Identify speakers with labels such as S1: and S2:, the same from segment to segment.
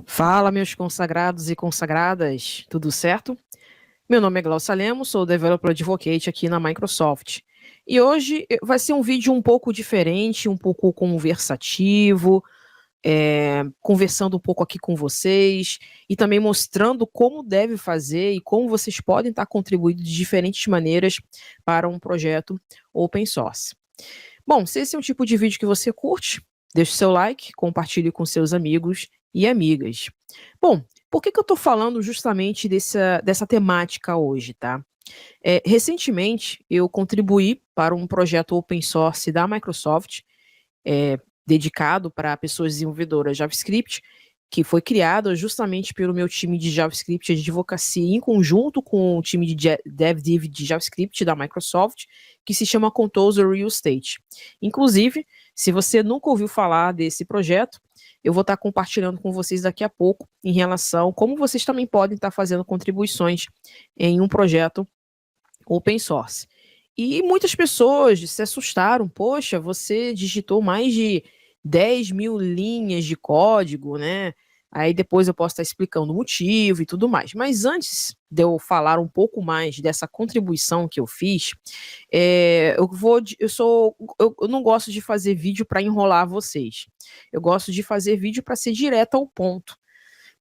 S1: Fala, meus consagrados e consagradas, tudo certo? Meu nome é Glaucia Lemos, sou Developer Advocate aqui na Microsoft. E hoje vai ser um vídeo um pouco diferente, um pouco conversativo, conversando um pouco aqui com vocês e também mostrando como deve fazer e como vocês podem estar contribuindo de diferentes maneiras para um projeto open source. Bom, se esse é um tipo de vídeo que você curte, deixe seu like, compartilhe com seus amigos e amigas. Bom, por que eu estou falando justamente dessa temática hoje, tá? Recentemente, eu contribuí para um projeto open source da Microsoft, dedicado para pessoas desenvolvedoras JavaScript, que foi criado justamente pelo meu time de JavaScript de advocacia, em conjunto com o time de DevDiv de JavaScript da Microsoft, que se chama Composer Real Estate. Inclusive, se você nunca ouviu falar desse projeto, eu vou estar compartilhando com vocês daqui a pouco em relação a como vocês também podem estar fazendo contribuições em um projeto open source. E muitas pessoas se assustaram, poxa, você digitou mais de 10 mil linhas de código, né? Aí depois eu posso estar explicando o motivo e tudo mais. Mas antes de eu falar um pouco mais dessa contribuição que eu fiz, eu não gosto de fazer vídeo para enrolar vocês. Eu gosto de fazer vídeo para ser direto ao ponto.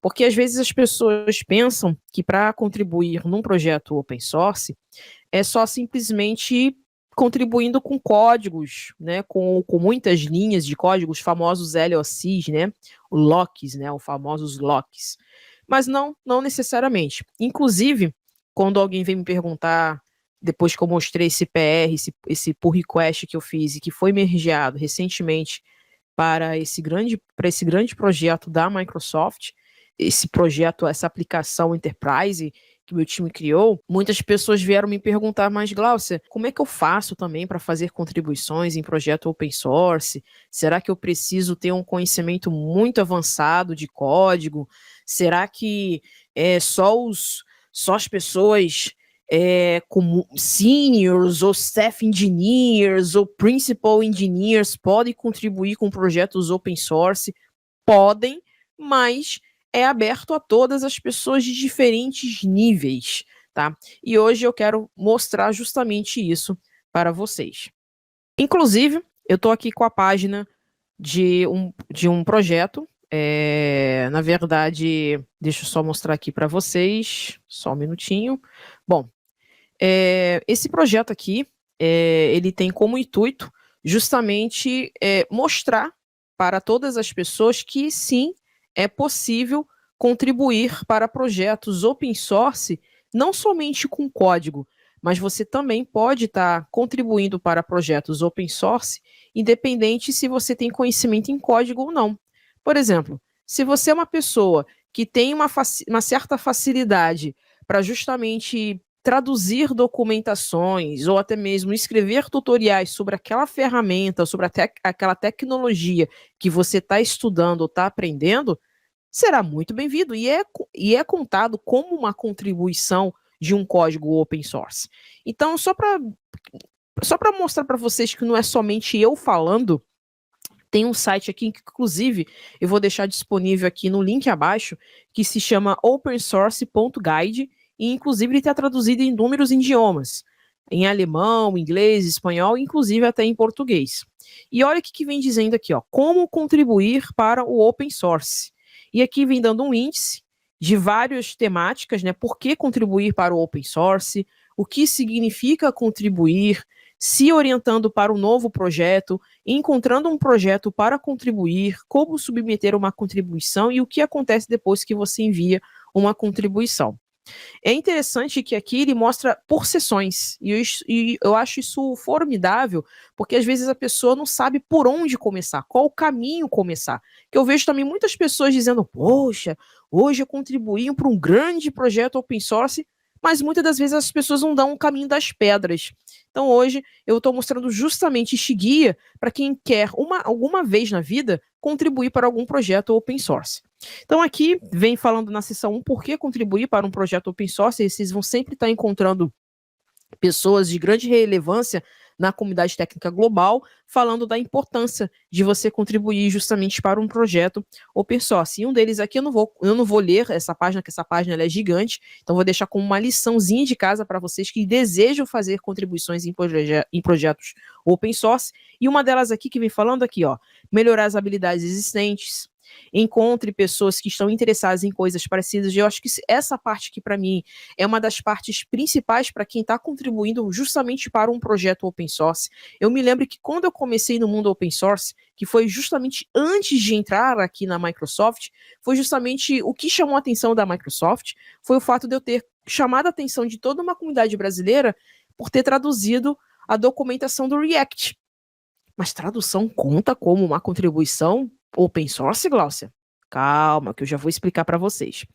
S1: Porque às vezes as pessoas pensam que para contribuir num projeto open source é só simplesmente contribuindo com códigos, né, com muitas linhas de códigos, famosos LOCs, né, locks, né, os famosos locks. Mas não necessariamente. Inclusive, quando alguém vem me perguntar, depois que eu mostrei esse PR, esse pull request que eu fiz e que foi mergeado recentemente para esse grande projeto da Microsoft, esse projeto, essa aplicação Enterprise que meu time criou, muitas pessoas vieram me perguntar, mas Glaucia, como é que eu faço também para fazer contribuições em projeto open source? Será que eu preciso ter um conhecimento muito avançado de código? Será que só as pessoas como seniors ou staff engineers ou principal engineers podem contribuir com projetos open source? Podem, mas é aberto a todas as pessoas de diferentes níveis, tá? E hoje eu quero mostrar justamente isso para vocês. Inclusive, eu estou aqui com a página de um projeto. Na verdade, deixa eu só mostrar aqui para vocês, só um minutinho. Bom, esse projeto aqui, ele tem como intuito justamente mostrar para todas as pessoas que sim, é possível contribuir para projetos open source, não somente com código, mas você também pode estar contribuindo para projetos open source, independente se você tem conhecimento em código ou não. Por exemplo, se você é uma pessoa que tem uma certa facilidade para justamente traduzir documentações ou até mesmo escrever tutoriais sobre aquela ferramenta, sobre aquela tecnologia que você está estudando ou está aprendendo, será muito bem-vindo e é contado como uma contribuição de um código open source. Então, só para mostrar para vocês que não é somente eu falando, tem um site aqui que, inclusive, eu vou deixar disponível aqui no link abaixo, que se chama opensource.guide, e inclusive ele está traduzido em inúmeros idiomas, em alemão, inglês, espanhol, inclusive até em português. E olha o que vem dizendo aqui, ó, como contribuir para o open source. E aqui vem dando um índice de várias temáticas, né? Por que contribuir para o open source, o que significa contribuir, se orientando para um novo projeto, encontrando um projeto para contribuir, como submeter uma contribuição e o que acontece depois que você envia uma contribuição. É interessante que aqui ele mostra por sessões, e eu acho isso formidável, porque às vezes a pessoa não sabe por onde começar, qual caminho começar. Que eu vejo também muitas pessoas dizendo, poxa, hoje eu contribuí para um grande projeto open source, mas muitas das vezes as pessoas não dão o caminho das pedras. Então hoje eu estou mostrando justamente este guia para quem quer alguma vez na vida contribuir para algum projeto open source. Então aqui vem falando na seção 1 por que contribuir para um projeto open source, e vocês vão sempre estar encontrando pessoas de grande relevância na comunidade técnica global, falando da importância de você contribuir justamente para um projeto open source. E um deles aqui eu não vou ler essa página, que essa página ela é gigante, então vou deixar como uma liçãozinha de casa para vocês que desejam fazer contribuições em projetos open source. E uma delas aqui que vem falando aqui, ó, melhorar as habilidades existentes, encontre pessoas que estão interessadas em coisas parecidas. E eu acho que essa parte aqui, para mim, é uma das partes principais para quem está contribuindo justamente para um projeto open source. Eu me lembro que quando eu comecei no mundo open source, que foi justamente antes de entrar aqui na Microsoft, foi justamente o que chamou a atenção da Microsoft, foi o fato de eu ter chamado a atenção de toda uma comunidade brasileira por ter traduzido a documentação do React. Mas tradução conta como uma contribuição open source, Gláucia? Calma, que eu já vou explicar para vocês.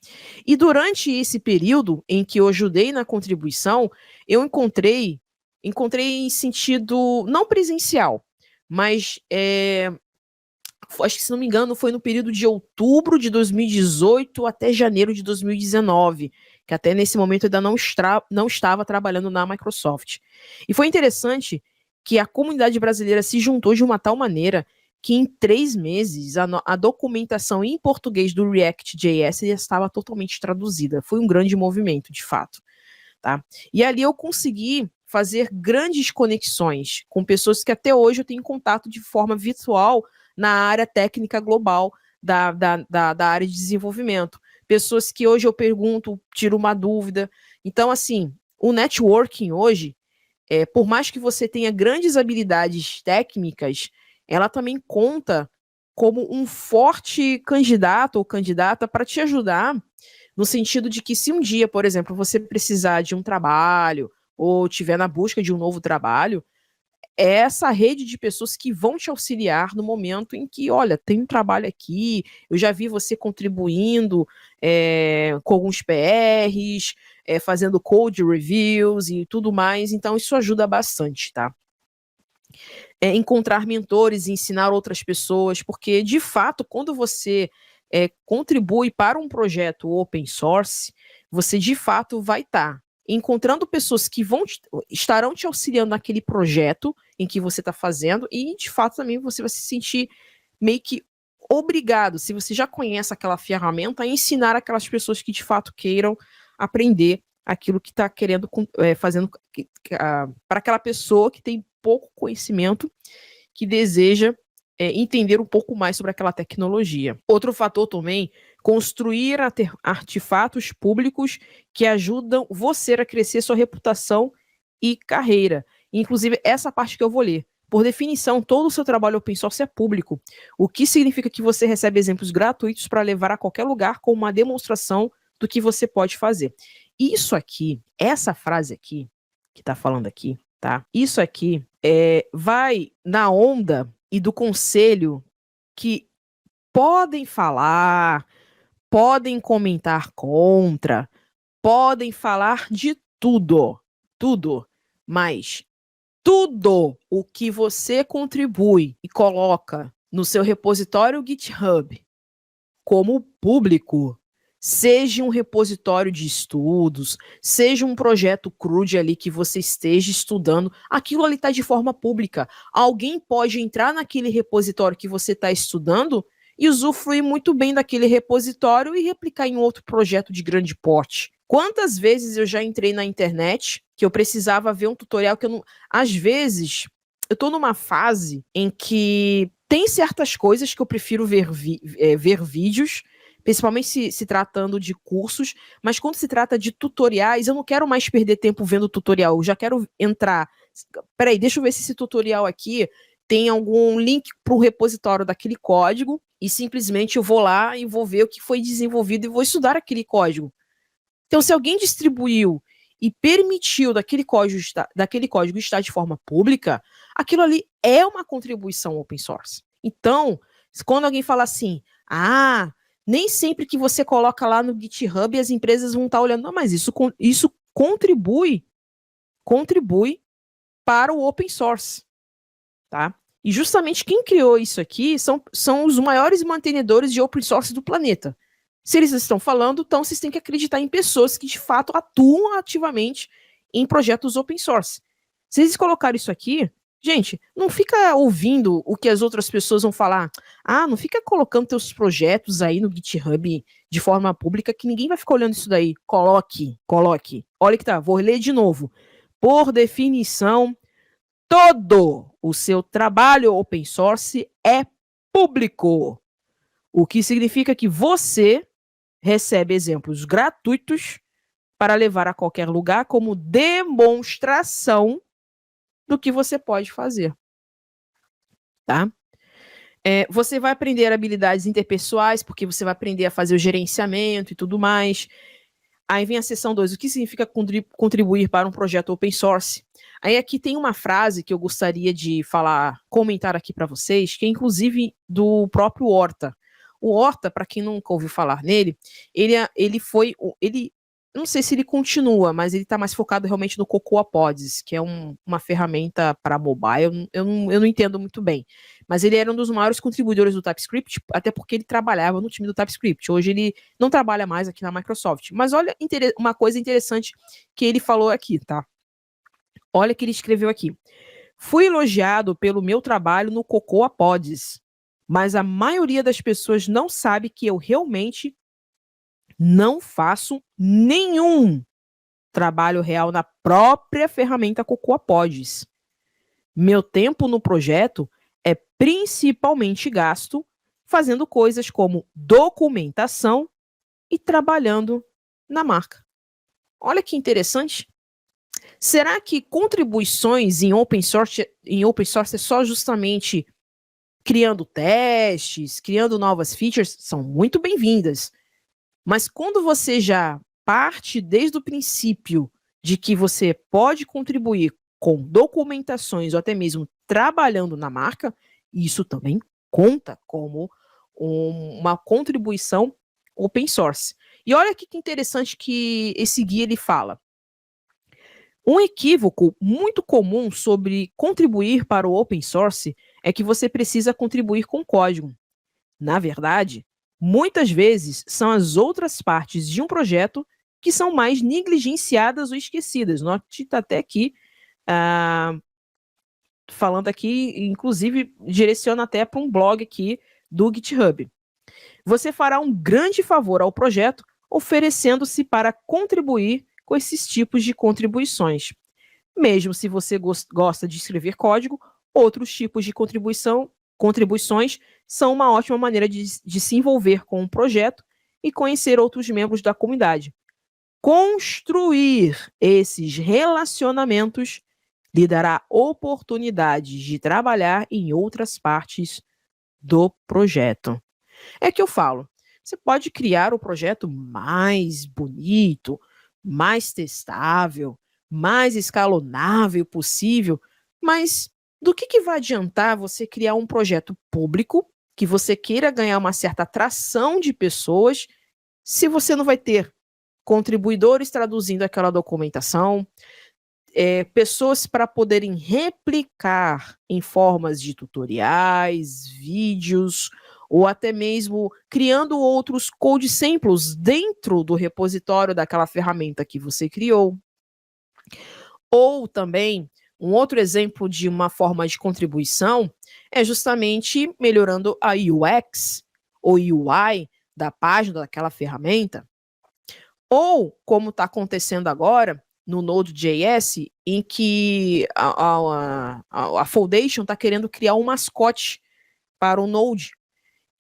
S1: E durante esse período em que eu ajudei na contribuição, eu encontrei em sentido não presencial, mas acho que, se não me engano, foi no período de outubro de 2018 até janeiro de 2019, que até nesse momento eu ainda não estava trabalhando na Microsoft. E foi interessante que a comunidade brasileira se juntou de uma tal maneira que em 3 meses a documentação em português do React.js estava totalmente traduzida. Foi um grande movimento, de fato. Tá? E ali eu consegui fazer grandes conexões com pessoas que até hoje eu tenho contato de forma virtual na área técnica global da área de desenvolvimento. Pessoas que hoje eu pergunto, tiro uma dúvida. Então, assim, o networking hoje, por mais que você tenha grandes habilidades técnicas, ela também conta como um forte candidato ou candidata para te ajudar, no sentido de que se um dia, por exemplo, você precisar de um trabalho ou estiver na busca de um novo trabalho, é essa rede de pessoas que vão te auxiliar no momento em que, olha, tem um trabalho aqui, eu já vi você contribuindo com alguns PRs, fazendo code reviews e tudo mais, então isso ajuda bastante, tá? Encontrar mentores e ensinar outras pessoas, porque, de fato, quando você contribui para um projeto open source, você, de fato, vai estar encontrando pessoas que estarão te auxiliando naquele projeto em que você está fazendo e, de fato, também você vai se sentir meio que obrigado, se você já conhece aquela ferramenta, a ensinar aquelas pessoas que, de fato, queiram aprender aquilo que está querendo fazendo para aquela pessoa que tem pouco conhecimento, que deseja entender um pouco mais sobre aquela tecnologia. Outro fator também, construir artefatos públicos que ajudam você a crescer sua reputação e carreira. Inclusive, essa parte que eu vou ler. Por definição, todo o seu trabalho open source é público, o que significa que você recebe exemplos gratuitos para levar a qualquer lugar com uma demonstração do que você pode fazer. Isso aqui, essa frase aqui, que está falando aqui, tá? Isso aqui vai na onda e do conselho que podem falar, podem comentar contra, podem falar de tudo, mas tudo o que você contribui e coloca no seu repositório GitHub como público, seja um repositório de estudos, seja um projeto CRUD ali que você esteja estudando, aquilo ali está de forma pública. Alguém pode entrar naquele repositório que você está estudando e usufruir muito bem daquele repositório e replicar em outro projeto de grande porte. Quantas vezes eu já entrei na internet que eu precisava ver um tutorial que eu não... Às vezes, eu estou numa fase em que tem certas coisas que eu prefiro ver vídeos, principalmente se tratando de cursos, mas quando se trata de tutoriais, eu não quero mais perder tempo vendo tutorial, eu já quero entrar. Peraí, deixa eu ver se esse tutorial aqui tem algum link para o repositório daquele código, e simplesmente eu vou lá e vou ver o que foi desenvolvido e vou estudar aquele código. Então, se alguém distribuiu e permitiu daquele código estar de forma pública, aquilo ali é uma contribuição open source. Então, quando alguém fala assim, nem sempre que você coloca lá no GitHub as empresas vão estar olhando, não, mas isso contribui para o open source, tá? E justamente quem criou isso aqui são os maiores mantenedores de open source do planeta. Se eles estão falando, então vocês têm que acreditar em pessoas que de fato atuam ativamente em projetos open source. Se eles colocaram isso aqui, gente, não fica ouvindo o que as outras pessoas vão falar. Não fica colocando teus projetos aí no GitHub de forma pública que ninguém vai ficar olhando isso daí. Coloque. Olha que tá, vou ler de novo. Por definição, todo o seu trabalho open source é público. O que significa que você recebe exemplos gratuitos para levar a qualquer lugar como demonstração do que você pode fazer. Tá? Você vai aprender habilidades interpessoais, porque você vai aprender a fazer o gerenciamento e tudo mais. Aí vem a seção 2, o que significa contribuir para um projeto open source? Aí aqui tem uma frase que eu gostaria de comentar aqui para vocês, que é inclusive do próprio Horta. O Horta, para quem nunca ouviu falar nele, ele não sei se ele continua, mas ele está mais focado realmente no Cocoa Pods, que é uma ferramenta para mobile. Eu não entendo muito bem. Mas ele era um dos maiores contribuidores do TypeScript, até porque ele trabalhava no time do TypeScript. Hoje ele não trabalha mais aqui na Microsoft. Mas olha uma coisa interessante que ele falou aqui, tá? Olha o que ele escreveu aqui. Fui elogiado pelo meu trabalho no Cocoa Pods, mas a maioria das pessoas não sabe que eu realmente não faço nenhum trabalho real na própria ferramenta Cocoa Pods. Meu tempo no projeto é principalmente gasto fazendo coisas como documentação e trabalhando na marca. Olha que interessante. Será que contribuições em open source é só justamente criando testes, criando novas features? São muito bem-vindas. Mas quando você já parte desde o princípio de que você pode contribuir com documentações ou até mesmo trabalhando na marca, isso também conta como uma contribuição open source. E olha que interessante que esse guia ele fala. Um equívoco muito comum sobre contribuir para o open source é que você precisa contribuir com código. Na verdade, muitas vezes são as outras partes de um projeto que são mais negligenciadas ou esquecidas. Note está até aqui, falando aqui, inclusive direciona até para um blog aqui do GitHub. Você fará um grande favor ao projeto oferecendo-se para contribuir com esses tipos de contribuições. Mesmo se você gosta de escrever código, outros tipos de contribuições são uma ótima maneira de se envolver com um projeto e conhecer outros membros da comunidade. Construir esses relacionamentos lhe dará oportunidades de trabalhar em outras partes do projeto. É que eu falo, você pode criar o projeto mais bonito, mais testável, mais escalonável possível, mas do que vai adiantar você criar um projeto público que você queira ganhar uma certa atração de pessoas se você não vai ter contribuidores traduzindo aquela documentação, pessoas para poderem replicar em formas de tutoriais, vídeos, ou até mesmo criando outros code samples dentro do repositório daquela ferramenta que você criou. Ou também, um outro exemplo de uma forma de contribuição é justamente melhorando a UX ou UI da página daquela ferramenta. Ou, como está acontecendo agora, no Node.js, em que a Foundation está querendo criar um mascote para o Node.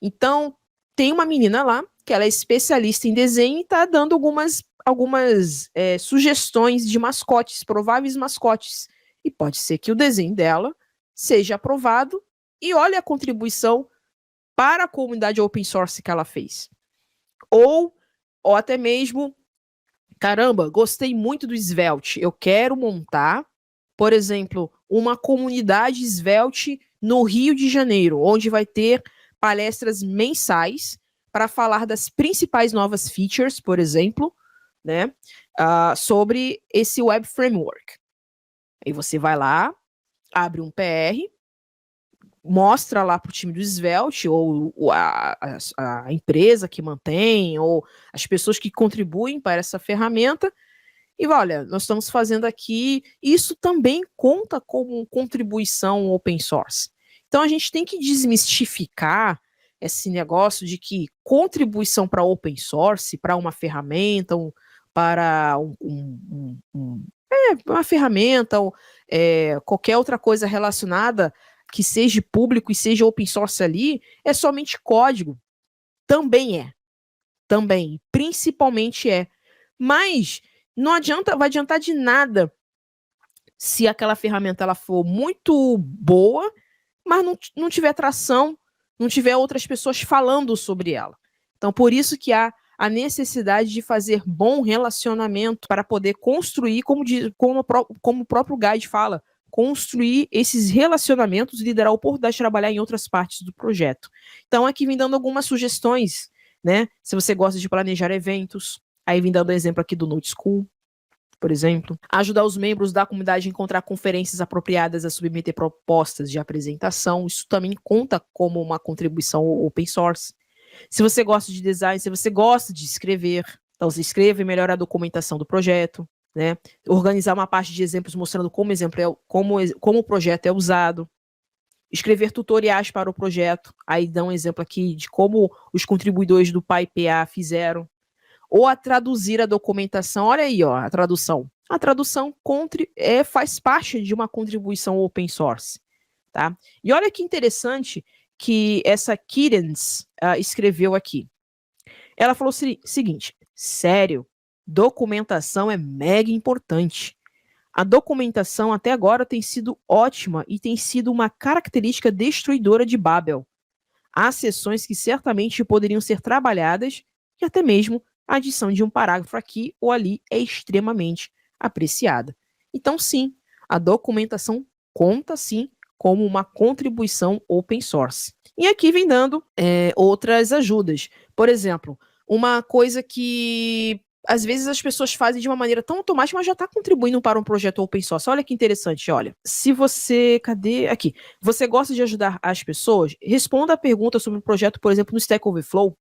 S1: Então, tem uma menina lá, que ela é especialista em desenho e está dando algumas sugestões de mascotes, prováveis mascotes. E pode ser que o desenho dela seja aprovado e olha a contribuição para a comunidade open source que ela fez. Ou até mesmo, caramba, gostei muito do Svelte, eu quero montar, por exemplo, uma comunidade Svelte no Rio de Janeiro, onde vai ter palestras mensais para falar das principais novas features, por exemplo, né, sobre esse Web Framework. Aí você vai lá, abre um PR, mostra lá para o time do Svelte, ou a empresa que mantém, ou as pessoas que contribuem para essa ferramenta, e olha, nós estamos fazendo aqui, isso também conta como contribuição open source. Então a gente tem que desmistificar esse negócio de que contribuição para open source, para uma ferramenta, para uma ferramenta, ou qualquer outra coisa relacionada que seja público e seja open source ali, é somente código. Também, principalmente é. Mas não adianta, vai adiantar de nada se aquela ferramenta ela for muito boa, mas não tiver tração, não tiver outras pessoas falando sobre ela. Então, por isso que há a necessidade de fazer bom relacionamento para poder construir, como o próprio Guide fala, construir esses relacionamentos e liderar a oportunidade de trabalhar em outras partes do projeto. Então, aqui vem dando algumas sugestões, né? Se você gosta de planejar eventos, aí vem dando exemplo aqui do Note School, por exemplo. Ajudar os membros da comunidade a encontrar conferências apropriadas a submeter propostas de apresentação. Isso também conta como uma contribuição open source. Se você gosta de design, se você gosta de escrever, então você escreve e melhora a documentação do projeto, né? Organizar uma parte de exemplos mostrando como o projeto é usado. Escrever tutoriais para o projeto. Aí dá um exemplo aqui de como os contribuidores do PyPA fizeram. Ou a traduzir a documentação. Olha aí, ó, a tradução. A tradução faz parte de uma contribuição open source. Tá? E olha que interessante que essa Kiddens escreveu aqui. Ela falou o seguinte: sério, documentação é mega importante. A documentação até agora tem sido ótima e tem sido uma característica destruidora de Babel. Há seções que certamente poderiam ser trabalhadas e até mesmo a adição de um parágrafo aqui ou ali é extremamente apreciada. Então, sim, a documentação conta, sim, como uma contribuição open source. E aqui vem dando outras ajudas. Por exemplo, uma coisa que às vezes as pessoas fazem de uma maneira tão automática, mas já está contribuindo para um projeto open source. Olha que interessante, olha. Se você... Cadê? Aqui. Você gosta de ajudar as pessoas? Responda a pergunta sobre o projeto, por exemplo, no Stack Overflow.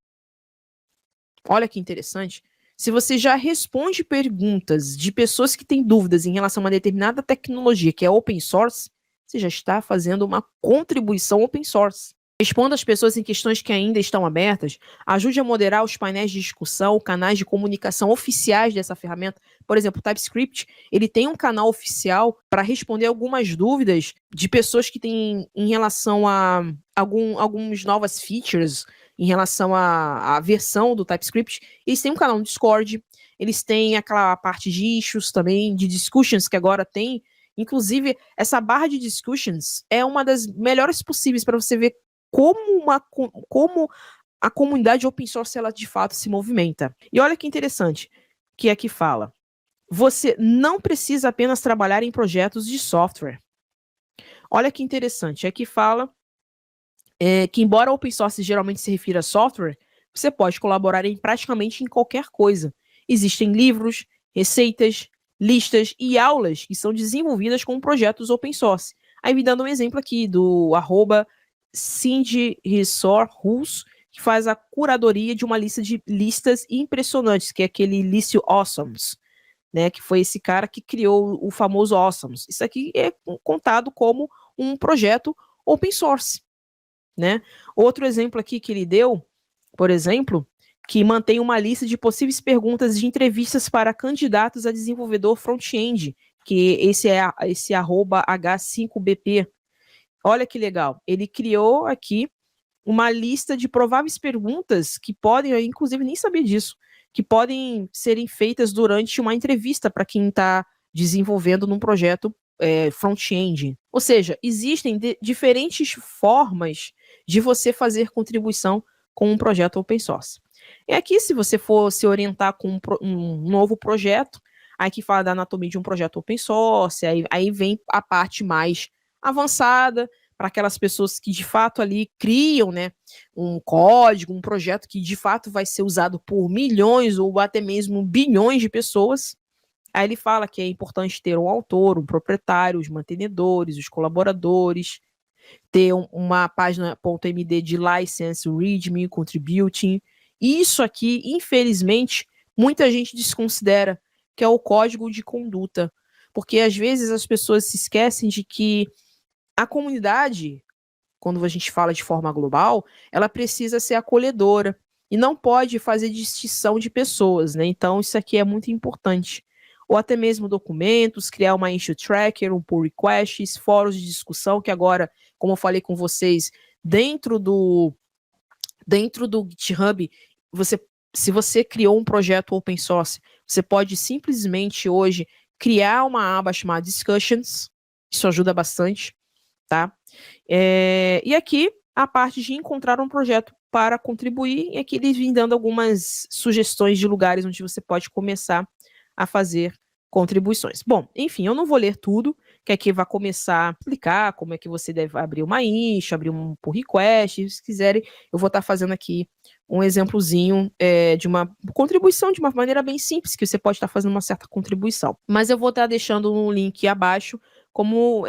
S1: Olha que interessante. Se você já responde perguntas de pessoas que têm dúvidas em relação a uma determinada tecnologia que é open source, você já está fazendo uma contribuição open source. Responda às pessoas em questões que ainda estão abertas, ajude a moderar os painéis de discussão, canais de comunicação oficiais dessa ferramenta. Por exemplo, o TypeScript, ele tem um canal oficial para responder algumas dúvidas de pessoas que têm em relação a algumas novas features, em relação à versão do TypeScript. Eles têm um canal no Discord, eles têm aquela parte de issues também, de discussions que agora tem. Inclusive, essa barra de discussions é uma das melhores possíveis para você ver como a comunidade open source ela de fato se movimenta. E olha que interessante, que aqui fala, você não precisa apenas trabalhar em projetos de software. Olha que interessante, aqui fala que embora open source geralmente se refira a software, você pode colaborar praticamente em qualquer coisa. Existem livros, receitas, listas e aulas que são desenvolvidas com projetos open source. Aí me dando um exemplo aqui do @CindyResource, que faz a curadoria de uma lista de listas impressionantes, que é aquele List Awesomes, né, que foi esse cara que criou o famoso Awesomes. Isso aqui é contado como um projeto open source, né? Outro exemplo aqui que ele deu, por exemplo, que mantém uma lista de possíveis perguntas de entrevistas para candidatos a desenvolvedor front-end, que esse é esse @H5BP. Olha que legal. Ele criou aqui uma lista de prováveis perguntas que podem, eu inclusive nem sabia disso, que podem serem feitas durante uma entrevista para quem está desenvolvendo num projeto front-end. Ou seja, existem diferentes formas de você fazer contribuição com um projeto open source. E aqui, se você for se orientar com um novo projeto, aí que fala da anatomia de um projeto open source, aí vem a parte mais avançada, para aquelas pessoas que de fato ali criam, né, um código, um projeto que de fato vai ser usado por milhões ou até mesmo bilhões de pessoas. Aí ele fala que é importante ter um autor, um proprietário, os mantenedores, os colaboradores, ter uma página .md de license, readme, contributing. Isso aqui, infelizmente, muita gente desconsidera, que é o código de conduta. Porque às vezes as pessoas se esquecem de que a comunidade, quando a gente fala de forma global, ela precisa ser acolhedora e não pode fazer distinção de pessoas, né? Então isso aqui é muito importante. Ou até mesmo documentos, criar uma issue tracker, um pull requests, fóruns de discussão, que agora, como eu falei com vocês, dentro do GitHub, se você criou um projeto open source, você pode simplesmente hoje criar uma aba chamada Discussions, isso ajuda bastante, tá? E aqui a parte de encontrar um projeto para contribuir, e aqui eles vêm dando algumas sugestões de lugares onde você pode começar a fazer contribuições. Bom, enfim, eu não vou ler tudo, que aqui vai começar a explicar como é que você deve abrir uma issue, abrir um pull request, se quiserem, eu vou estar fazendo aqui um exemplozinho de uma contribuição de uma maneira bem simples, que você pode estar fazendo uma certa contribuição. Mas eu vou estar deixando um link abaixo, como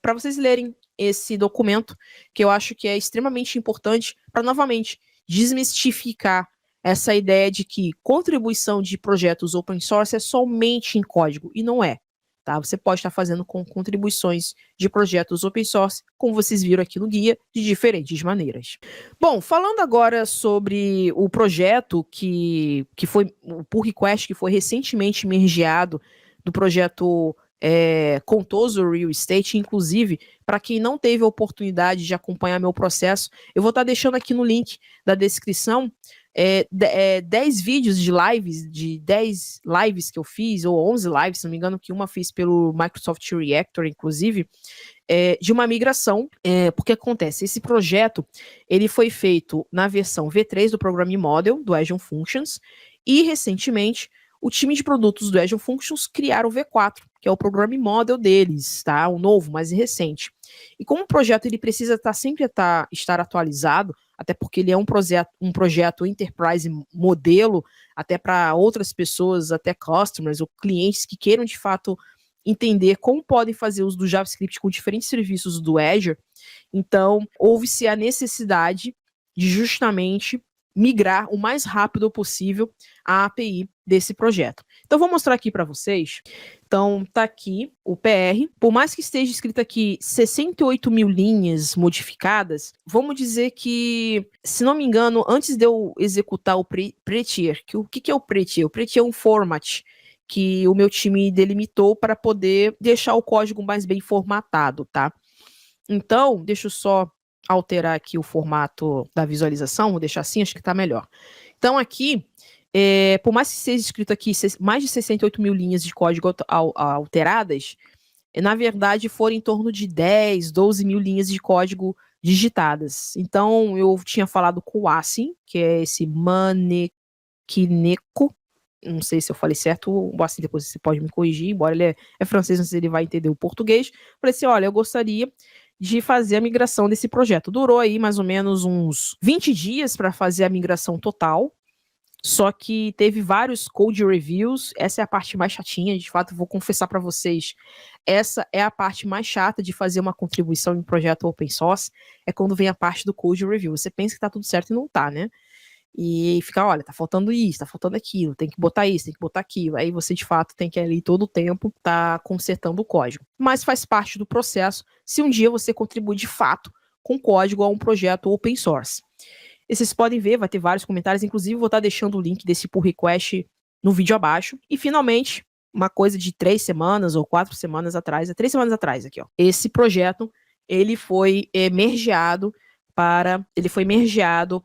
S1: para vocês lerem esse documento, que eu acho que é extremamente importante para, novamente, desmistificar essa ideia de que contribuição de projetos open source é somente em código, e não é. Tá? Você pode estar fazendo com contribuições de projetos open source, como vocês viram aqui no guia, de diferentes maneiras. Bom, falando agora sobre o projeto que foi, o pull request que foi recentemente mergeado do projeto Contoso Real Estate, inclusive, para quem não teve a oportunidade de acompanhar meu processo, eu vou estar deixando aqui no link da descrição 10 vídeos de 10 lives que eu fiz, ou 11 lives, se não me engano, que uma fiz pelo Microsoft Reactor, inclusive, de uma migração, porque acontece, esse projeto, ele foi feito na versão V3 do Programming Model, do Azure Functions, e recentemente, o time de produtos do Azure Functions criaram o V4, que é o Programming Model deles, tá? O novo, mais recente. E como o projeto ele precisa sempre estar atualizado, até porque ele é um projeto Enterprise modelo, até para outras pessoas, até customers ou clientes que queiram de fato entender como podem fazer uso do JavaScript com diferentes serviços do Azure. Então, houve-se a necessidade de justamente migrar o mais rápido possível a API desse projeto. Então, vou mostrar aqui para vocês. Então, tá aqui o PR. Por mais que esteja escrito aqui 68 mil linhas modificadas, vamos dizer que, se não me engano, antes de eu executar o prettier, o que é o prettier? O prettier é um format que o meu time delimitou para poder deixar o código mais bem formatado, tá? Então, deixa eu só alterar aqui o formato da visualização, vou deixar assim, acho que tá melhor. Então, aqui, por mais que seja escrito aqui mais de 68 mil linhas de código alteradas, na verdade foram em torno de 10, 12 mil linhas de código digitadas. Então, eu tinha falado com o Assim, que é esse Manekineko, não sei se eu falei certo, o Assim depois você pode me corrigir, embora ele é francês, não sei se ele vai entender o português. Falei assim, olha, eu gostaria de fazer a migração desse projeto. Durou aí mais ou menos uns 20 dias para fazer a migração total, só que teve vários code reviews, essa é a parte mais chatinha, de fato, vou confessar para vocês, essa é a parte mais chata de fazer uma contribuição em um projeto open source, é quando vem a parte do code review. Você pensa que tá tudo certo e não tá, né? E fica, olha, tá faltando isso, tá faltando aquilo, tem que botar isso, tem que botar aquilo. Aí você, de fato, tem que ali todo o tempo tá consertando o código. Mas faz parte do processo se um dia você contribuir de fato com código a um projeto open source. E vocês podem ver, vai ter vários comentários, inclusive vou estar deixando o link desse pull request no vídeo abaixo. E finalmente, uma coisa de 3 semanas ou 4 semanas atrás, 3 semanas atrás aqui, ó. Esse projeto, ele foi mergeado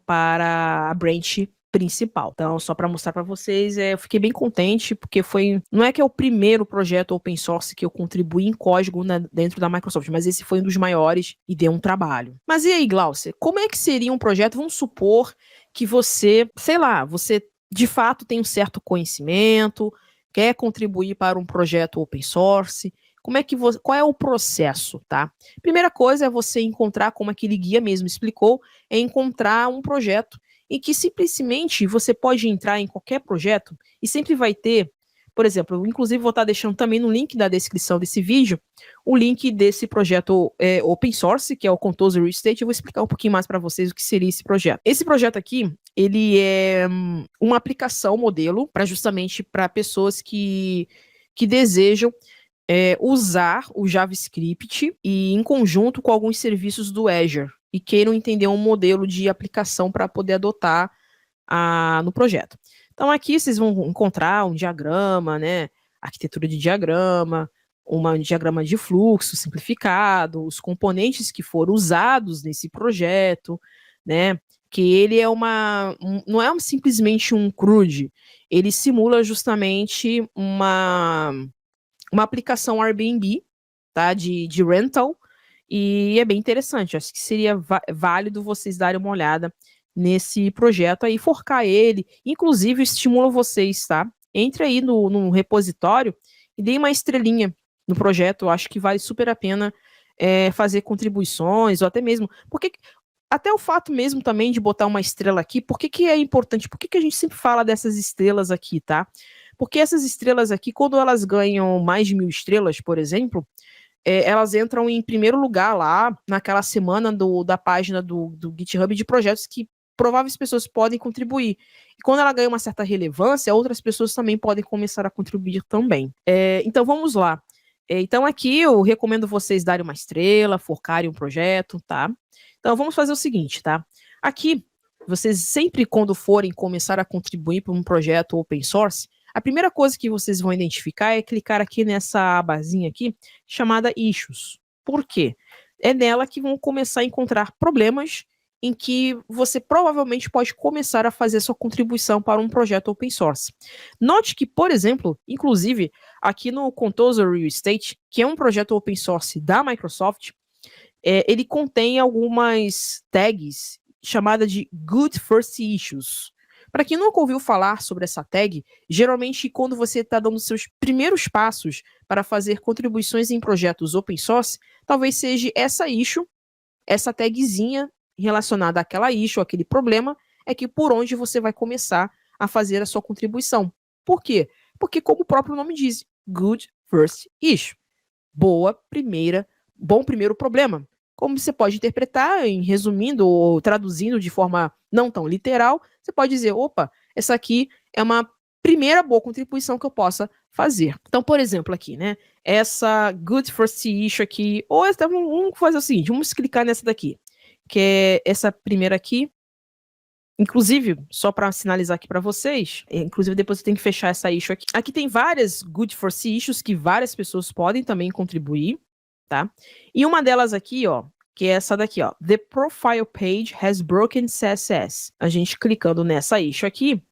S1: para a branch principal. Então, só para mostrar para vocês, eu fiquei bem contente, porque não é que é o primeiro projeto open source que eu contribuí em código dentro da Microsoft, mas esse foi um dos maiores e deu um trabalho. Mas e aí, Glaucia, como é que seria um projeto? Vamos supor que você, sei lá, você de fato tem um certo conhecimento, quer contribuir para um projeto open source. Qual é o processo, tá? Primeira coisa é você encontrar, como aquele guia mesmo explicou, é encontrar um projeto em que simplesmente você pode entrar em qualquer projeto e sempre vai ter Por exemplo, eu, inclusive vou estar deixando também no link da descrição desse vídeo o link desse projeto open source, que é o Contoso Real Estate. Eu vou explicar um pouquinho mais para vocês o que seria esse projeto. Esse projeto aqui, ele é uma aplicação modelo para justamente para pessoas que desejam usar o JavaScript e em conjunto com alguns serviços do Azure e queiram entender um modelo de aplicação para poder adotar no projeto. Então aqui vocês vão encontrar um diagrama, né, arquitetura de diagrama, um diagrama de fluxo simplificado, os componentes que foram usados nesse projeto, né, que ele é não é simplesmente um CRUD, ele simula justamente uma aplicação Airbnb, tá, de rental, e é bem interessante. Acho que seria válido vocês darem uma olhada nesse projeto aí, forcar ele. Inclusive, estimulo vocês, tá? Entre aí no repositório e deem uma estrelinha no projeto. Eu acho que vale super a pena fazer contribuições, ou até mesmo. Porque até o fato mesmo também de botar uma estrela aqui, por que é importante? Por que a gente sempre fala dessas estrelas aqui, tá? Porque essas estrelas aqui, quando elas ganham mais de 1000 estrelas, por exemplo, elas entram em primeiro lugar lá naquela semana da página do GitHub de projetos que prováveis pessoas podem contribuir. E quando ela ganha uma certa relevância, outras pessoas também podem começar a contribuir também. Então vamos lá. Então aqui eu recomendo vocês darem uma estrela, forcarem um projeto, tá? Então vamos fazer o seguinte, tá? Aqui, vocês sempre quando forem começar a contribuir para um projeto open source, a primeira coisa que vocês vão identificar é clicar aqui nessa abazinha aqui, chamada Issues. Por quê? É nela que vão começar a encontrar problemas em que você provavelmente pode começar a fazer sua contribuição para um projeto open source. Note que, por exemplo, inclusive, aqui no Contoso Real Estate, que é um projeto open source da Microsoft, ele contém algumas tags chamadas de Good First Issues. Para quem nunca ouviu falar sobre essa tag, geralmente quando você está dando seus primeiros passos para fazer contribuições em projetos open source, talvez seja essa issue, essa tagzinha relacionada àquela issue, aquele problema, é que por onde você vai começar a fazer a sua contribuição. Por quê? Porque como o próprio nome diz, Good First Issue. Bom primeiro problema. Como você pode interpretar, resumindo ou traduzindo de forma não tão literal, você pode dizer, opa, essa aqui é uma primeira boa contribuição que eu possa fazer. Então, por exemplo, aqui, né, essa Good First Issue aqui, ou vamos fazer o seguinte, vamos clicar nessa daqui, que é essa primeira aqui. Inclusive, só para sinalizar aqui para vocês, inclusive depois eu tenho que fechar essa issue aqui. Aqui tem várias Good First Issues que várias pessoas podem também contribuir, tá? E uma delas aqui, ó, que é essa daqui, ó. The profile page has broken CSS. A gente clicando nessa issue aqui,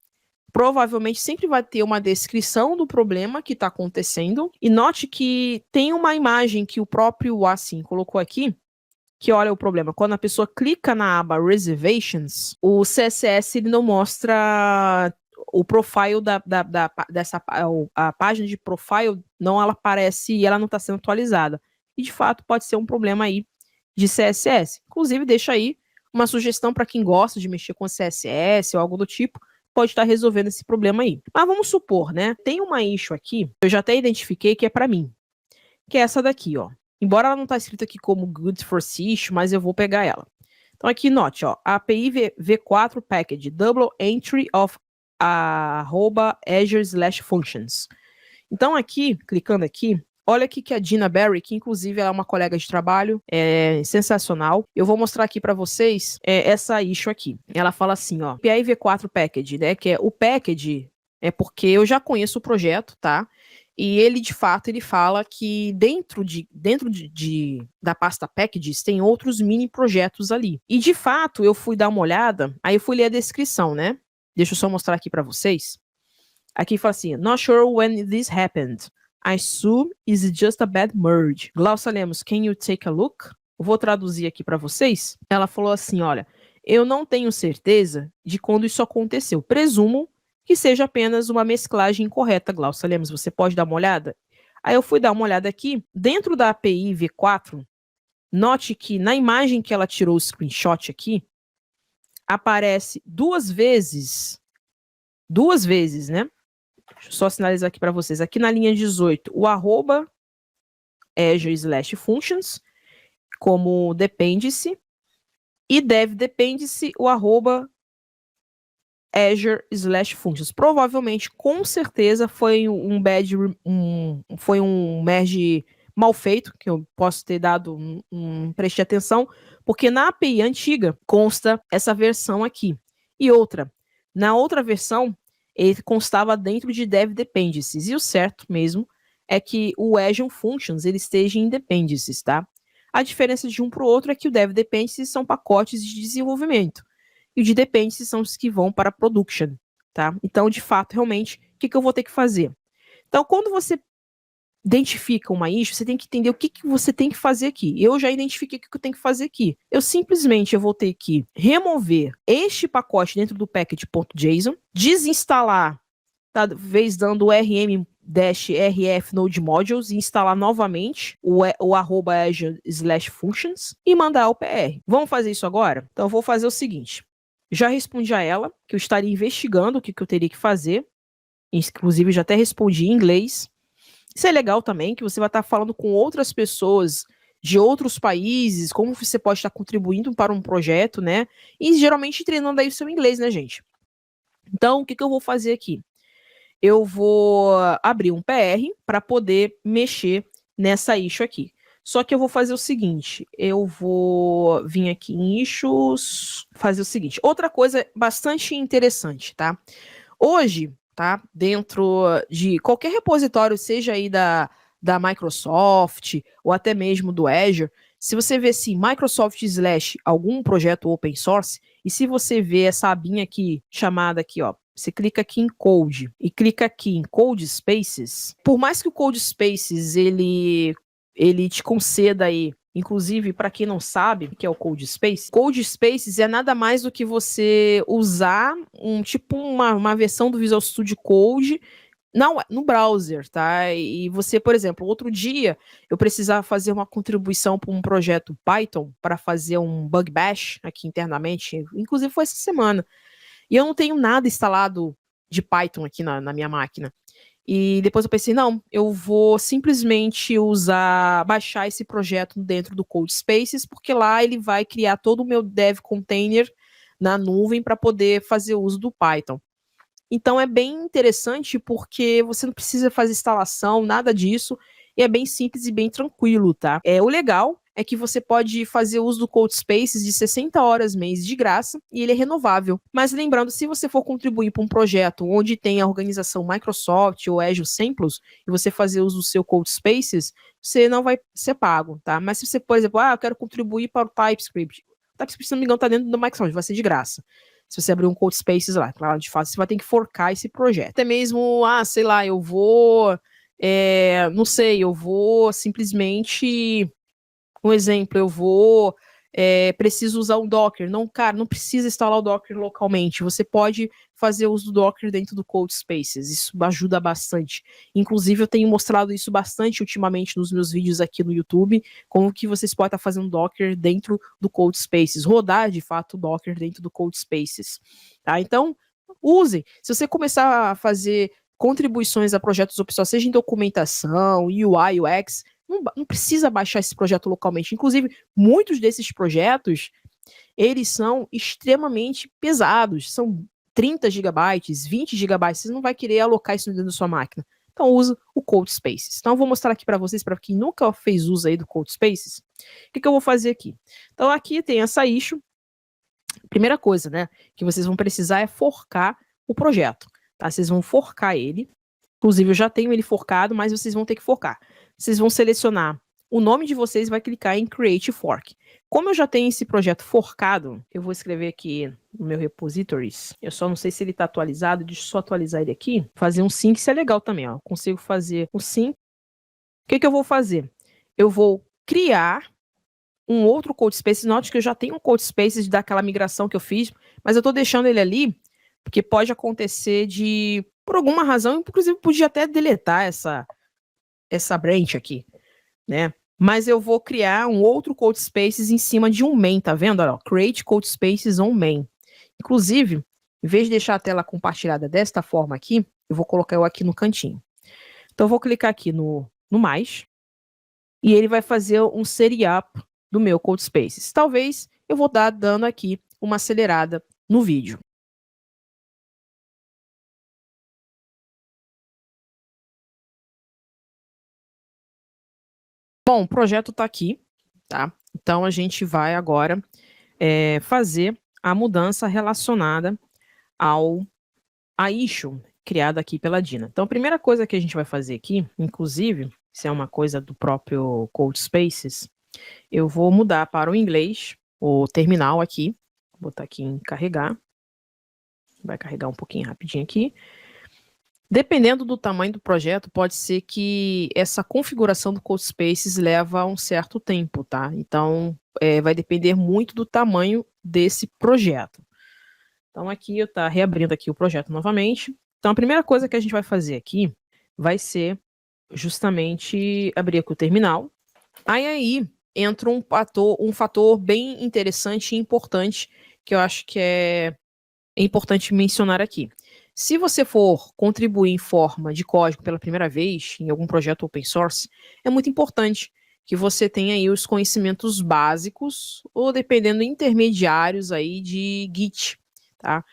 S1: provavelmente sempre vai ter uma descrição do problema que está acontecendo. E note que tem uma imagem que o próprio Assim colocou aqui, que olha o problema. Quando a pessoa clica na aba Reservations, o CSS ele não mostra o profile a página de profile não ela aparece e ela não está sendo atualizada. E de fato pode ser um problema aí de CSS. Inclusive deixa aí uma sugestão para quem gosta de mexer com CSS ou algo do tipo, pode estar resolvendo esse problema aí. Mas vamos supor, né? Tem uma issue aqui, eu já até identifiquei que é para mim, que é essa daqui, ó. Embora ela não está escrita aqui como Good First Issue, mas eu vou pegar ela. Então aqui note, ó, API v4 package double entry of @azure/functions. Então aqui, clicando aqui, olha aqui que a Dina Berry, que inclusive é uma colega de trabalho, é sensacional. Eu vou mostrar aqui para vocês essa issue aqui. Ela fala assim, ó, API v4 package, né, que é o package, é porque eu já conheço o projeto, tá? E ele, de fato, ele fala que dentro da pasta packages tem outros mini projetos ali. E, de fato, eu fui dar uma olhada, aí eu fui ler a descrição, né? Deixa eu só mostrar aqui para vocês. Aqui fala assim, not sure when this happened. I assume it's just a bad merge. Glaucia Lemos, can you take a look? Eu vou traduzir aqui para vocês. Ela falou assim, olha, eu não tenho certeza de quando isso aconteceu. Presumo que seja apenas uma mesclagem incorreta, Glaucia Lemos. Você pode dar uma olhada? Aí eu fui dar uma olhada aqui. Dentro da API v4, note que na imagem que ela tirou o screenshot aqui, aparece duas vezes, né? Deixa eu só sinalizar aqui para vocês. Aqui na linha 18, o arroba Azure/Functions como dependency e dev dependency o arroba Azure/Functions. Provavelmente, com certeza, foi foi um merge mal feito, que eu posso ter dado preste atenção, porque na API antiga consta essa versão aqui. E outra, na outra versão, ele constava dentro de dev dependencies. E o certo mesmo é que o Azure Functions ele esteja em dependencies, tá? A diferença de um para o outro é que o dev dependencies são pacotes de desenvolvimento e o de dependencies são os que vão para production, tá? Então, de fato, realmente, o que eu vou ter que fazer? Então, quando você identifica uma issue, você tem que entender o que você tem que fazer aqui. Eu já identifiquei o que eu tenho que fazer aqui. Eu vou ter que remover este pacote dentro do package.json, desinstalar, talvez dando rm-rf node modules e instalar novamente o arroba Azure/Functions e mandar o PR. Vamos fazer isso agora? Então eu vou fazer o seguinte. Já respondi a ela, que eu estaria investigando o que eu teria que fazer. Inclusive, já até respondi em inglês. Isso é legal também, que você vai estar falando com outras pessoas de outros países, como você pode estar contribuindo para um projeto, né? E geralmente treinando aí o seu inglês, né, gente? Então, o que eu vou fazer aqui? Eu vou abrir um PR para poder mexer nessa issue aqui. Só que eu vou fazer o seguinte, eu vou vir aqui em issues, fazer o seguinte. Outra coisa bastante interessante, tá? Hoje, tá? Dentro de qualquer repositório, seja aí da Microsoft ou até mesmo do Azure, se você vê assim, Microsoft / algum projeto open source, e se você vê essa abinha aqui, chamada aqui, ó, você clica aqui em Code e clica aqui em Code Spaces, por mais que o Code Spaces ele te conceda aí, inclusive, para quem não sabe o que é o Code Spaces é nada mais do que você usar uma versão do Visual Studio Code no browser, tá? E você, por exemplo, outro dia eu precisava fazer uma contribuição para um projeto Python para fazer um bug bash aqui internamente, inclusive foi essa semana. E eu não tenho nada instalado de Python aqui na minha máquina. E depois eu pensei, não, eu vou simplesmente baixar esse projeto dentro do CodeSpaces, porque lá ele vai criar todo o meu dev container na nuvem para poder fazer uso do Python. Então é bem interessante porque você não precisa fazer instalação, nada disso, e é bem simples e bem tranquilo, tá? O legal é que você pode fazer uso do CodeSpaces de 60 horas mês de graça e ele é renovável. Mas lembrando, se você for contribuir para um projeto onde tem a organização Microsoft ou Azure Samples e você fazer uso do seu CodeSpaces, você não vai ser pago, tá? Mas se você, por exemplo, eu quero contribuir para o TypeScript. O TypeScript, se não me engano, está dentro do Microsoft, vai ser de graça. Se você abrir um CodeSpaces lá, claro, de fato, você vai ter que forcar esse projeto. Até mesmo, sei lá, eu vou, não sei, eu vou simplesmente, um exemplo, preciso usar o Docker. Não, cara, não precisa instalar o Docker localmente. Você pode fazer uso do Docker dentro do CodeSpaces. Isso ajuda bastante. Inclusive, eu tenho mostrado isso bastante ultimamente nos meus vídeos aqui no YouTube, como que vocês podem estar fazendo Docker dentro do CodeSpaces. Rodar, de fato, o Docker dentro do CodeSpaces. Tá? Então, use. Se você começar a fazer contribuições a projetos open source, seja em documentação, UI, UX, não precisa baixar esse projeto localmente. Inclusive, muitos desses projetos, eles são extremamente pesados. São 30 gigabytes, 20 gigabytes. Você não vai querer alocar isso dentro da sua máquina. Então, usa o CodeSpaces. Então, eu vou mostrar aqui para vocês, para quem nunca fez uso aí do CodeSpaces, o que eu vou fazer aqui. Então, aqui tem essa issue. Primeira coisa, né, que vocês vão precisar é forcar o projeto. Tá? Vocês vão forcar ele. Inclusive, eu já tenho ele forcado, mas vocês vão ter que forcar. Vocês vão selecionar o nome de vocês e vai clicar em Create Fork. Como eu já tenho esse projeto forcado, eu vou escrever aqui no meu repositories. Eu só não sei se ele está atualizado, deixa eu só atualizar ele aqui. Fazer um sync, isso é legal também, ó. Eu consigo fazer um sync. O que eu vou fazer? Eu vou criar um outro CodeSpaces. Note que eu já tenho um CodeSpaces daquela migração que eu fiz, mas eu estou deixando ele ali, porque pode acontecer por alguma razão, inclusive podia até deletar essa branch aqui, né? Mas eu vou criar um outro CodeSpaces em cima de um main, tá vendo? Olha, create CodeSpaces on main. Inclusive, Em vez de deixar a tela compartilhada desta forma aqui, eu vou colocar eu aqui no cantinho. Então, eu vou clicar aqui no mais, e ele vai fazer um setup do meu CodeSpaces. Talvez eu vou dando aqui uma acelerada no vídeo. Bom, o projeto está aqui, tá? Então, a gente vai agora fazer a mudança relacionada à issue criada aqui pela Dina. Então, a primeira coisa que a gente vai fazer aqui, inclusive, se é uma coisa do próprio CodeSpaces, eu vou mudar para o inglês, o terminal aqui, vou botar aqui em carregar, vai carregar um pouquinho rapidinho aqui. Dependendo do tamanho do projeto, pode ser que essa configuração do CodeSpaces leva um certo tempo, tá? Então, vai depender muito do tamanho desse projeto. Então, aqui eu estou reabrindo aqui o projeto novamente. Então, a primeira coisa que a gente vai fazer aqui vai ser justamente abrir aqui o terminal. Aí entra um fator bem interessante e importante que eu acho que é importante mencionar aqui. Se você for contribuir em forma de código pela primeira vez em algum projeto open source, é muito importante que você tenha aí os conhecimentos básicos ou, dependendo, intermediários aí de Git, tá?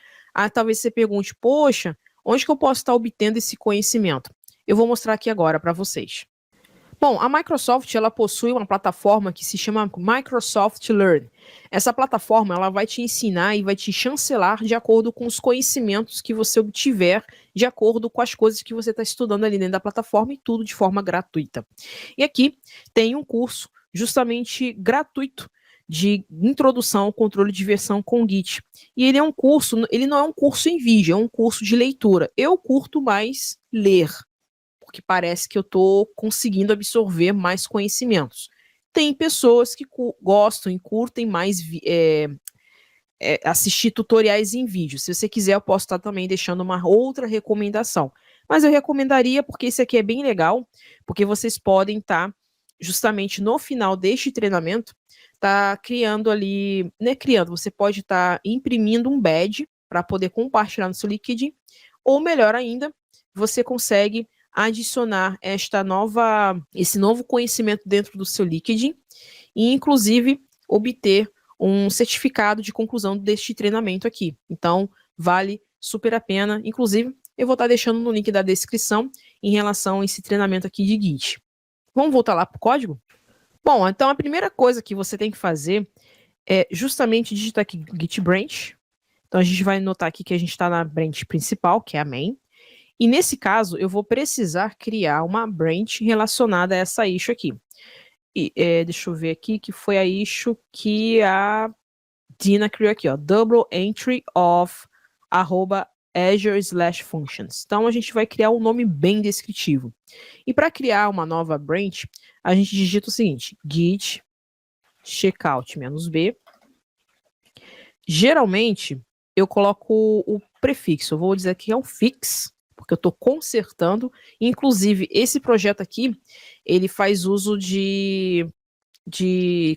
S1: Talvez você pergunte, poxa, onde que eu posso estar obtendo esse conhecimento? Eu vou mostrar aqui agora para vocês. Bom, a Microsoft ela possui uma plataforma que se chama Microsoft Learn. Essa plataforma ela vai te ensinar e vai te chancelar de acordo com os conhecimentos que você obtiver, de acordo com as coisas que você está estudando ali dentro da plataforma, e tudo de forma gratuita. E aqui tem um curso justamente gratuito de introdução ao controle de versão com Git. E ele é um curso, ele não é um curso em vídeo, é um curso de leitura. Eu curto mais ler, porque parece que eu estou conseguindo absorver mais conhecimentos. Tem pessoas que gostam e curtem mais assistir tutoriais em vídeo. Se você quiser, eu posso estar também deixando uma outra recomendação. Mas eu recomendaria, porque esse aqui é bem legal, porque vocês podem estar, justamente no final deste treinamento, criando ali, né, você pode estar imprimindo um badge para poder compartilhar no seu LinkedIn, ou melhor ainda, você consegue adicionar esse novo conhecimento dentro do seu LinkedIn e, inclusive, obter um certificado de conclusão deste treinamento aqui. Então, vale super a pena. Inclusive, eu vou estar deixando no link da descrição em relação a esse treinamento aqui de Git. Vamos voltar lá para o código? Bom, então a primeira coisa que você tem que fazer é justamente digitar aqui Git branch. Então, a gente vai notar aqui que a gente está na branch principal, que é a main. E nesse caso, eu vou precisar criar uma branch relacionada a essa issue aqui. E, deixa eu ver aqui, que foi a issue que a Dina criou aqui, ó, double entry of @azure/functions. Então, a gente vai criar um nome bem descritivo. E para criar uma nova branch, a gente digita o seguinte, git checkout-b. Geralmente, eu coloco o prefixo, eu vou dizer que é um fix, porque eu estou consertando. Inclusive, esse projeto aqui, ele faz uso de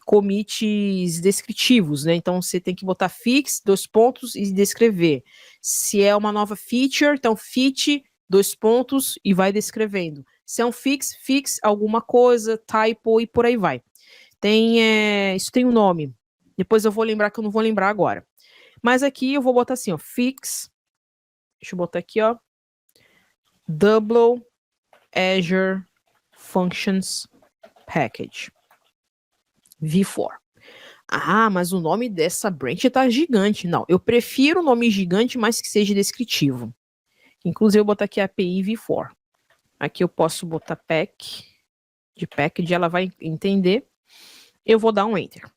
S1: commits descritivos, né? Então, você tem que botar fix, 2 pontos, e descrever. Se é uma nova feature, então fit, 2 pontos, e vai descrevendo. Se é um fix, fix alguma coisa, typo, e por aí vai. Isso tem um nome. Depois eu vou lembrar, que eu não vou lembrar agora. Mas aqui eu vou botar assim, ó, fix, deixa eu botar aqui, ó, double Azure Functions Package V4. Ah, mas o nome dessa branch tá gigante. Não, eu prefiro o nome gigante, mas que seja descritivo. Inclusive, eu vou botar aqui a API V4. Aqui eu posso botar pack, de package, ela vai entender. Eu vou dar um enter.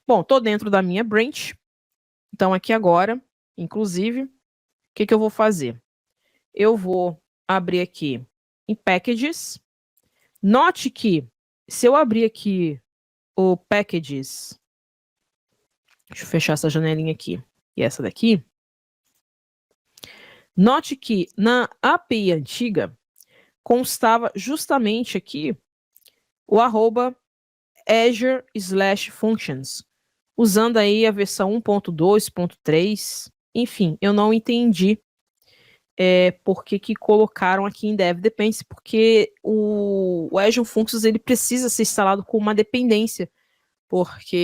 S1: Bom, tô dentro da minha branch. Então, aqui agora, inclusive, o que eu vou fazer? Eu vou abrir aqui em packages. Note que, se eu abrir aqui o packages, deixa eu fechar essa janelinha aqui e essa daqui. Note que na API antiga constava justamente aqui o @Azure/Functions, usando aí a versão 1.2.3, enfim, eu não entendi por que colocaram aqui em Dev Depends, porque o Azure Functions ele precisa ser instalado com uma dependência, porque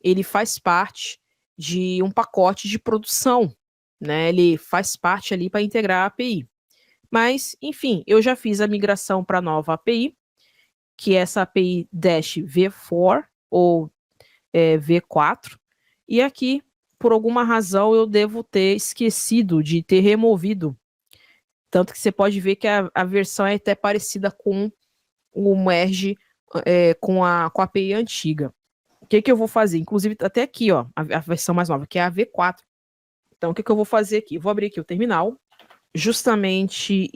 S1: ele faz parte de um pacote de produção, né? Ele faz parte ali para integrar a API. Mas, enfim, eu já fiz a migração para a nova API, que é essa API Dash V4 ou V4, e aqui, por alguma razão, eu devo ter esquecido de ter removido. Tanto que você pode ver que a versão é até parecida com o merge com a API antiga. O que eu vou fazer? Inclusive, até aqui, ó, a versão mais nova, que é a V4. Então, o que eu vou fazer aqui? Vou abrir aqui o terminal, justamente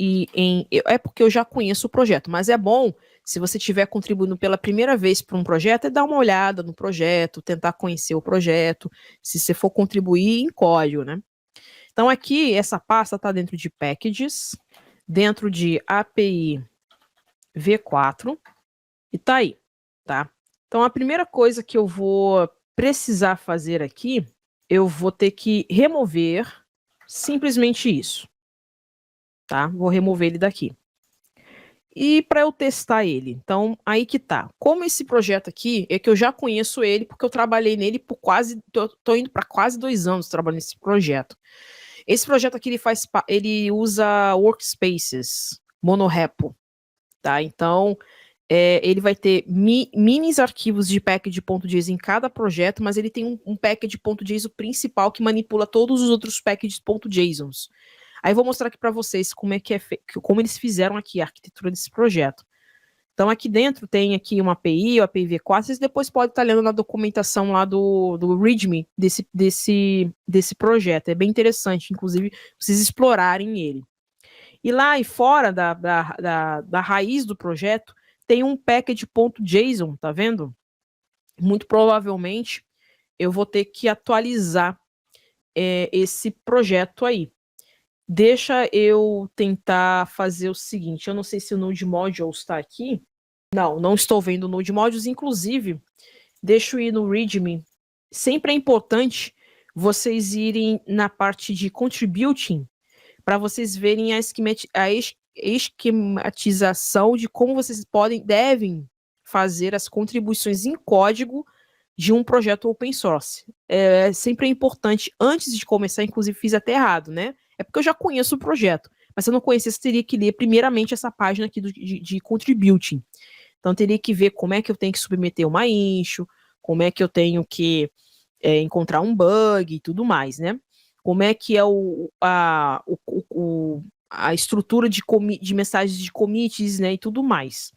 S1: é porque eu já conheço o projeto, mas é bom se você estiver contribuindo pela primeira vez para um projeto, é dar uma olhada no projeto, tentar conhecer o projeto, se você for contribuir em código, né? Então aqui essa pasta está dentro de packages, dentro de API V4 e tá aí, tá? Então a primeira coisa que eu vou precisar fazer aqui, eu vou ter que remover simplesmente isso, tá? Vou remover ele daqui. E para eu testar ele, então aí que tá. Como esse projeto aqui é que eu já conheço ele porque eu trabalhei nele por tô indo para quase 2 anos trabalhando nesse projeto. Esse projeto aqui ele usa workspaces, monorepo, tá? Então ele vai ter minis arquivos de package.json em cada projeto, mas ele tem um package.json principal que manipula todos os outros packages.jsons. Aí eu vou mostrar aqui para vocês como é que como eles fizeram aqui a arquitetura desse projeto. Então aqui dentro tem aqui uma API, o API V4, vocês depois podem estar lendo na documentação lá do README desse projeto. É bem interessante, inclusive, vocês explorarem ele. E lá e fora da raiz do projeto tem um package.json, tá vendo? Muito provavelmente eu vou ter que atualizar esse projeto aí. Deixa eu tentar fazer o seguinte, eu não sei se o Node Modules está aqui. Não estou vendo o Node Modules, inclusive, deixa eu ir no README. Sempre é importante vocês irem na parte de Contributing para vocês verem a esquematização de como vocês devem fazer as contribuições em código de um projeto open source. Sempre é importante, antes de começar, inclusive fiz até errado, né? É porque eu já conheço o projeto, mas se eu não conhecesse, teria que ler primeiramente essa página aqui de contributing. Então, teria que ver como é que eu tenho que submeter uma issue, como é que eu tenho que encontrar um bug e tudo mais, né? Como é que é a estrutura de mensagens de commits, né, e tudo mais.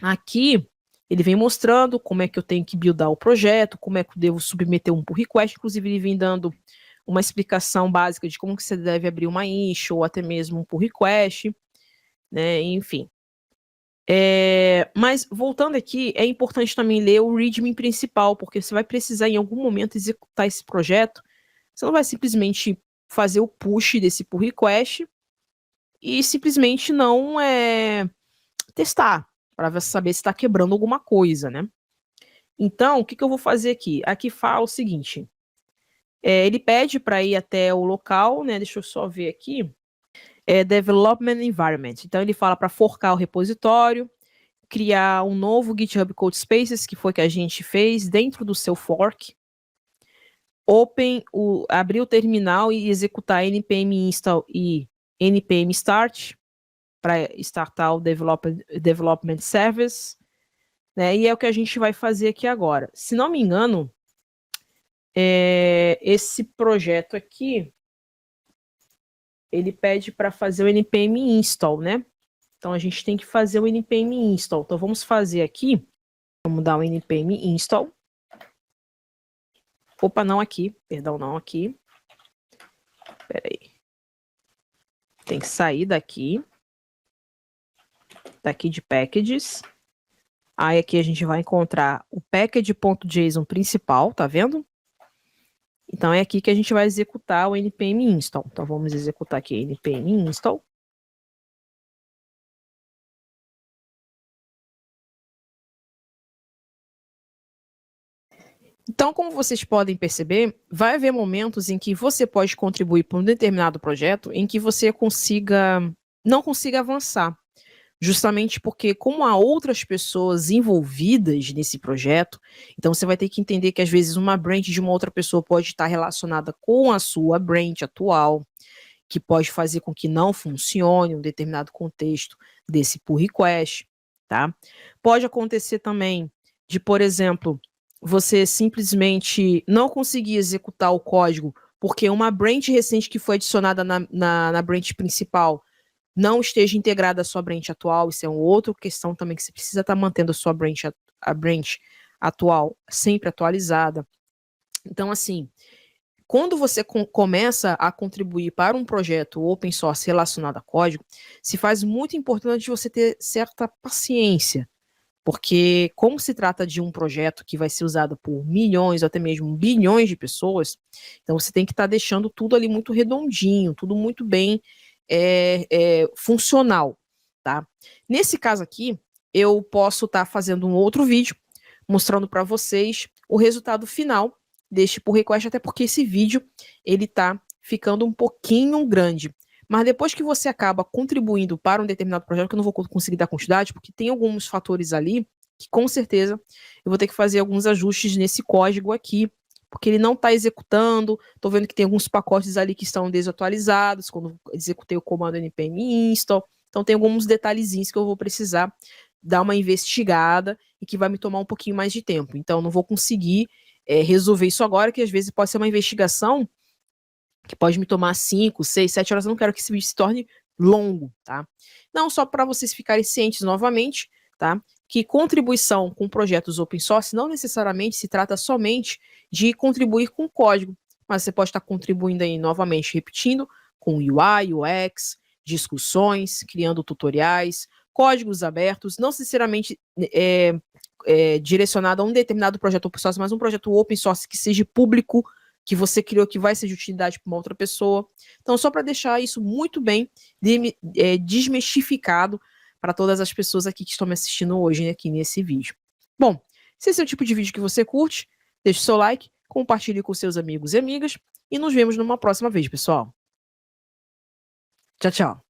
S1: Aqui, ele vem mostrando como é que eu tenho que buildar o projeto, como é que eu devo submeter um pull request, inclusive ele vem dando uma explicação básica de como que você deve abrir uma issue, ou até mesmo um pull request, né, enfim. Mas, voltando aqui, é importante também ler o README principal, porque você vai precisar, em algum momento, executar esse projeto. Você não vai simplesmente fazer o push desse pull request e simplesmente não testar, para saber se está quebrando alguma coisa, né? Então, o que eu vou fazer aqui? Aqui fala o seguinte, ele pede para ir até o local, né? Deixa eu só ver aqui. Development Environment. Então, ele fala para forcar o repositório, criar um novo GitHub Codespaces, que foi que a gente fez dentro do seu fork, abrir o terminal e executar npm install e npm start para startar o development service, né? E é o que a gente vai fazer aqui agora. Se não me engano, esse projeto aqui, ele pede para fazer o npm install, né? Então a gente tem que fazer o npm install. Então vamos fazer aqui, vamos dar o npm install. Opa, não aqui, perdão, não aqui. Espera aí. Tem que sair daqui de packages. Aí aqui a gente vai encontrar o package.json principal, tá vendo? Então é aqui que a gente vai executar o npm install. Então vamos executar aqui npm install. Então, como vocês podem perceber, vai haver momentos em que você pode contribuir para um determinado projeto em que você não consiga avançar. Justamente porque, como há outras pessoas envolvidas nesse projeto, então você vai ter que entender que às vezes uma branch de uma outra pessoa pode estar relacionada com a sua branch atual, que pode fazer com que não funcione um determinado contexto desse pull request, tá? Pode acontecer também de, por exemplo, você simplesmente não conseguir executar o código porque uma branch recente que foi adicionada na branch principal não esteja integrada à sua branch atual. Isso é uma outra questão também que você precisa estar mantendo a branch atual sempre atualizada. Então, assim, quando você começa a contribuir para um projeto open source relacionado a código, se faz muito importante você ter certa paciência, porque como se trata de um projeto que vai ser usado por milhões ou até mesmo bilhões de pessoas, então você tem que estar deixando tudo ali muito redondinho, tudo muito bem funcional, tá? Nesse caso aqui, eu posso estar fazendo um outro vídeo mostrando para vocês o resultado final deste pull request, até porque esse vídeo ele tá ficando um pouquinho grande. Mas depois que você acaba contribuindo para um determinado projeto, que eu não vou conseguir dar quantidade, porque tem alguns fatores ali que com certeza eu vou ter que fazer alguns ajustes nesse código aqui, porque ele não está executando. Estou vendo que tem alguns pacotes ali que estão desatualizados quando executei o comando npm install. Então tem alguns detalhezinhos que eu vou precisar dar uma investigada e que vai me tomar um pouquinho mais de tempo. Então não vou conseguir resolver isso agora, que às vezes pode ser uma investigação que pode me tomar 5, 6, 7 horas. Eu não quero que esse vídeo se torne longo, tá? Não, só para vocês ficarem cientes novamente, tá? Que contribuição com projetos open source não necessariamente se trata somente de contribuir com código, mas você pode estar contribuindo aí novamente, repetindo, com UI, UX, discussões, criando tutoriais, códigos abertos, não necessariamente direcionado a um determinado projeto open source, mas um projeto open source que seja público, que você criou, que vai ser de utilidade para uma outra pessoa. Então, só para deixar isso muito bem desmistificado para todas as pessoas aqui que estão me assistindo hoje aqui nesse vídeo. Bom, se esse é o tipo de vídeo que você curte, deixe o seu like, compartilhe com seus amigos e amigas e nos vemos numa próxima vez, pessoal. Tchau, tchau.